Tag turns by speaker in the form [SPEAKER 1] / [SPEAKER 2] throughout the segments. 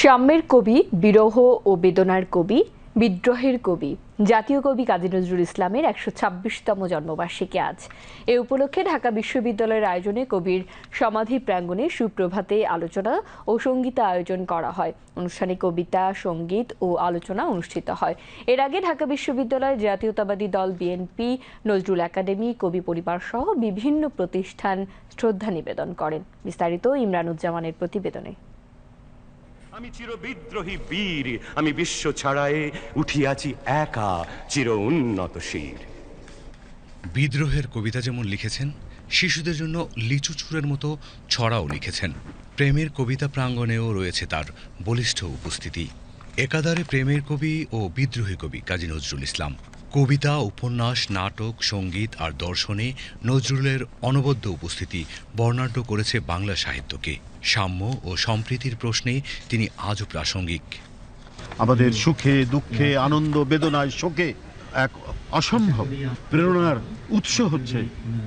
[SPEAKER 1] সাম্যের কবি, বিরহ ও বেদনার কবি, বিদ্রোহের কবি জাতীয় কবি কাজী নজরুল ইসলামের ১২৬তম জন্মবার্ষিকী আজ। এ উপলক্ষে ঢাকা বিশ্ববিদ্যালয়ের আয়োজনে কবির সমাধি প্রাঙ্গণে সুপ্রভাতে আলোচনা ও সঙ্গীত আয়োজন করা হয়। অনুষ্ঠানে কবিতা, সঙ্গীত ও আলোচনা অনুষ্ঠিত হয়। এর আগে ঢাকা বিশ্ববিদ্যালয়ের জাতীয়তাবাদী দল বিএনপি, নজরুল একাডেমি, কবি পরিবার সহ বিভিন্ন প্রতিষ্ঠান শ্রদ্ধা নিবেদন করেন। বিস্তারিত ইমরানুজ্জামানের প্রতিবেদনে।
[SPEAKER 2] আমি চির বিদ্রোহী বীর, আমি বিশ্ব ছাড়ায়ে উঠিয়াছি একা চির উন্নত শির।
[SPEAKER 3] বিদ্রোহের কবিতা যেমন লিখেছেন, শিশুদের জন্য লিচু চূড়ের মতো ছড়াও লিখেছেন। প্রেমের কবিতা প্রাঙ্গণেও রয়েছে তার বলিষ্ঠ উপস্থিতি। একাধারে প্রেমের কবি ও বিদ্রোহী কবি কাজী নজরুল ইসলাম। কবিতা, উপন্যাস, নাটক, সঙ্গীত আর দর্শনে নজরুলের অনবদ্য উপস্থিতি বর্ণাঢ্য করেছে বাংলা সাহিত্যকে। সাম্য ও সম্প্রীতির প্রশ্নে তিনি আজও প্রাসঙ্গিক।
[SPEAKER 4] আমাদের সুখে, দুঃখে, আনন্দ, বেদনায়, শোকে এক অসম্ভব প্রেরণার উৎস হচ্ছে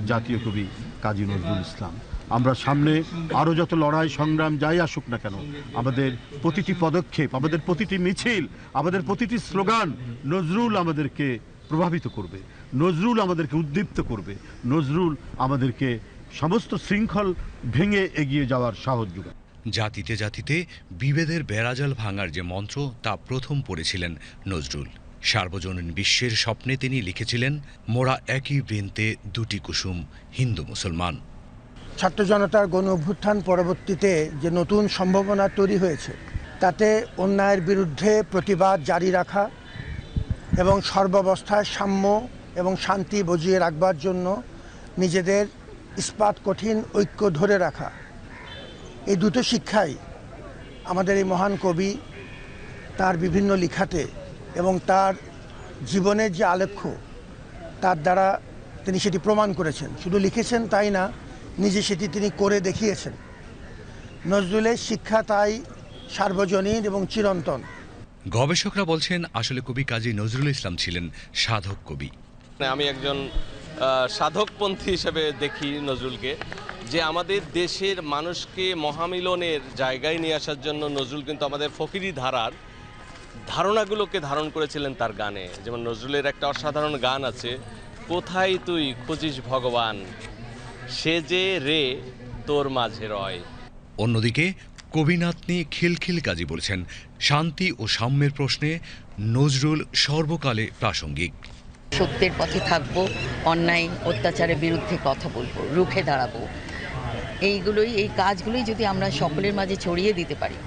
[SPEAKER 4] জাতীয় কবি কাজী নজরুল ইসলাম। আমরা সামনে আরও যত লড়াই সংগ্রাম যাই আসুক না কেন, আমাদের প্রতিটি পদক্ষেপ, আমাদের প্রতিটি মিছিল, আমাদের প্রতিটি স্লোগান নজরুল আমাদেরকে প্রভাবিত করবে, নজরুল আমাদেরকে উদ্দীপ্ত করবে, নজরুল আমাদেরকে সমস্ত শৃঙ্খল ভেঙে এগিয়ে যাওয়ার সাহস যোগায়।
[SPEAKER 3] জাতিতে জাতিতে বিভেদের বেড়াজাল ভাঙার যে মন্ত্র, তা প্রথম পড়েছিলেন নজরুল। সার্বজনীন বিশ্বের স্বপ্নে তিনি লিখেছিলেন, মোরা একই বৃন্তে দুটি কুসুম, হিন্দু মুসলমান।
[SPEAKER 5] ছাত্র জনতার গণ অভ্যুত্থান পরবর্তীতে যে নতুন সম্ভাবনা তৈরি হয়েছে, তাতে অন্যায়ের বিরুদ্ধে প্রতিবাদ জারি রাখা এবং সর্বাবস্থায় সাম্য এবং শান্তি বজিয়ে রাখবার জন্য নিজেদের ইস্পাত কঠিন ঐক্য ধরে রাখা, এই দুটো শিক্ষাই আমাদের এই মহান কবি তার বিভিন্ন লেখাতে এবং তার জীবনের যে আলেখ্য, তার দ্বারা তিনি সেটি প্রমাণ করেছেন। শুধু লিখেছেন তাই না, নিজে সেটি তিনি করে দেখিয়েছেন। নজরুলের শিক্ষা তাই সার্বজনীন এবং চিরন্তন।
[SPEAKER 3] গবেষকরা বলছেন, আসলে কবি কাজী নজরুল ইসলাম ছিলেন সাধক কবি।
[SPEAKER 6] আমি একজন সাধকপন্থী হিসেবে দেখি নজরুলকে, যে আমাদের দেশের মানুষকে মহামিলনের জায়গায় নিয়ে আসার জন্য নজরুল কিন্তু আমাদের ফকিরি ধারার ধারণাগুলোকে ধারণ করেছিলেন তার গানে। যেমন নজরুলের একটা অসাধারণ গান আছে, কোথায় তুই খুঁজিস ভগবান, সে যে রে তোর মাঝে রয়।
[SPEAKER 3] অন্যদিকে কবিনাতনি খিলখিল কাজী বলছেন, শান্তি ও সাম্যের প্রশ্নে নজরুল সর্বকালে প্রাসঙ্গিক।
[SPEAKER 7] সত্যের পথে থাকবো, অন্যায় অত্যাচারের বিরুদ্ধে কথা বলবো, রুখে দাঁড়াবো। এই কাজগুলোই যদি আমরা সকলের মাঝে ছড়িয়ে দিতে পারি,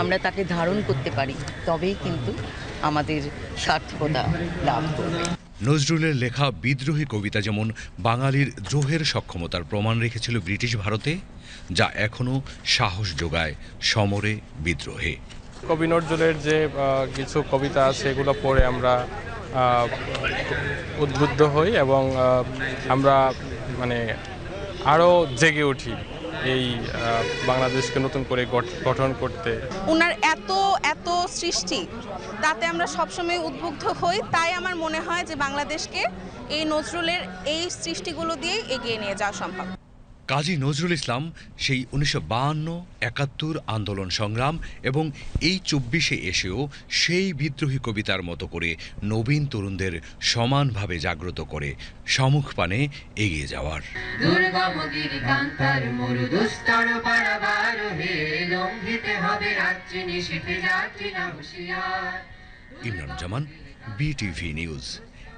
[SPEAKER 7] আমরা তাকে ধারণ করতে পারি, তবেই কিন্তু আমাদের সার্থকতা লাভ করবে।
[SPEAKER 3] নজরুলের লেখা বিদ্রোহী কবিতা যেমন বাঙালির দ্রোহের সক্ষমতার প্রমাণ রেখেছিল ব্রিটিশ ভারতে, যা এখনও সাহস যোগায় সমরে, বিদ্রোহে।
[SPEAKER 8] কবি নজরুলের যে কিছু কবিতা আছে, এগুলো পড়ে আমরা উদ্বুদ্ধ হই এবং আমরা আরও জেগে উঠি এই বাংলাদেশকে নতুন করে গঠন করতে।
[SPEAKER 9] ওনার এত সৃষ্টি, তাতে আমরা সবসময় উদ্বুদ্ধ হই। তাই আমার মনে হয় যে বাংলাদেশকে এই নজরুলের এই সৃষ্টিগুলো দিয়েই এগিয়ে নিয়ে যাওয়া সম্ভব।
[SPEAKER 3] কাজী নজরুল ইসলাম সেই 1952-71 আন্দোলন সংগ্রাম এবং এই 24-এ এসেও সেই বিদ্রোহী কবিতার মতো করে নবীন তরুণদের সমানভাবে জাগ্রত করে সম্মুখ পানে এগিয়ে যাওয়ার। Imranuzzaman, BTV news.